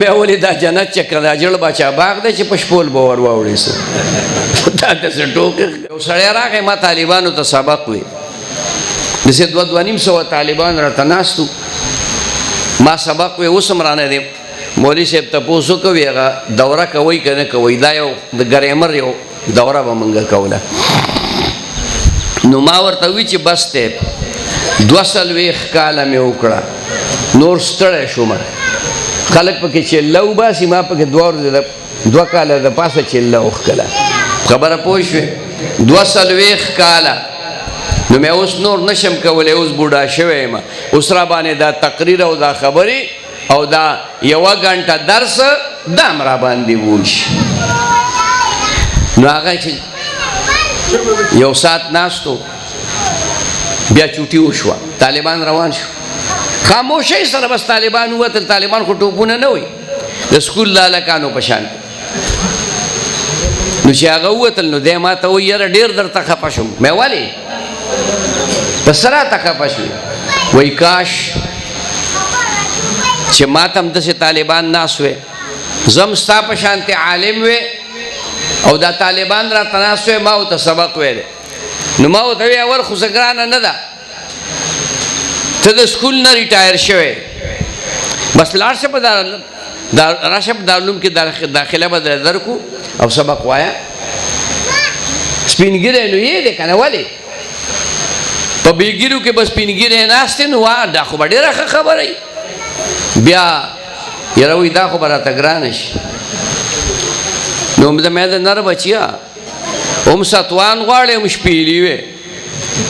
بیا ولې دا جنت چې کله جړ بچا باغ دی چې په شپول به ور واوړې سو دا داسې ټوکې یو سړی راغی ما طالبانو ته سبق وی داسې دوه نیم سوه طالبان راته ناست ما سبق وی اوس هم رانه دی مولوي صاحب تپوس وکوي هغه دوره کوئ که نه کوئ دا یو د ګریمر یو دوره به موږ کوله نو ما ورته وی چې بس دی 240 کاله مې وکړه نور ستړی شوم خلک پکې چله وباسي ما پکې 2 کاله د پاسه چله وښکله خبره پوه شوې 240 کاله نو مې اوس نور نشم کولی اوس بوډا شوی یم اوس را باندې دا تقریر او دا خبرې او دا 1 غنټه درس دام را باندې وشي نو هغه چې یو ساعت ناستو بیا چوټي وشوه طالبان روان شو خاموشۍ سره بس طالبان ووتل طالبان خو ټوپونه نه وي د سکول لالکانو په شان نو چې هغه ووتل نو دی ما ته وایي یاره ډېر درته خفه شوم مې ولې په څه راته خفه شوې وایي کاش چې ما ته هم داسې طالبان ناست وې زه هم ستا په شانتې عالم وې او دا طالبان راته ناست وې ما ورته سبق ویلی نو ما ورته وی اول خو زه ګرانه نه ده ته د سکول نه ریټایر شوی بس لاړ شه په راشه په دارالعلوم کې داخله به در درکو او سبق وایه سپینګیری نو یې دی که نه ولې په بېګیرو کې به سپینګیری ناست دی نو دا خو به ډېره ښه خبره وي بیا یاره وایي دا خو به راته ګرانه شي نو مې د نر بچیا هم ستوان غواړي هم شپېلي وې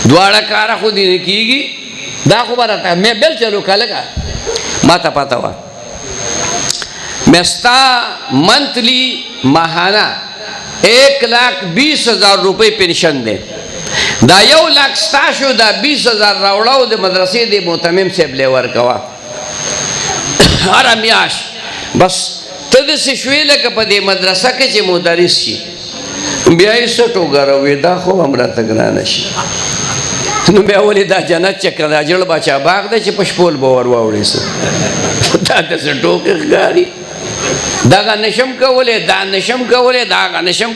دواړه کاره خو دې نه کېږي دا خو به راته مې بل چلو که لږه ما ته پته وه مې ستا منتلی ماهانه 1,20,000 روپۍ پنشن دی دا 1 لاک ستا شو دا 20,000 راوړه د مدرسې د محتمم صاحب لی ورکوه هره میاشت بس ته داسې شوې لکه په دې مدرسه کې چې مدرس شي بیا یې څه ټوګروې دا خو هم راته ګرانه شي نو بیا ولې دا جنت چې کله جړ بچا باغ دی چې په شپول به ور واوړې سو دا داسې ټوکې ښکاري دغه نشم کولی دا نشم کولی دا هغه نشم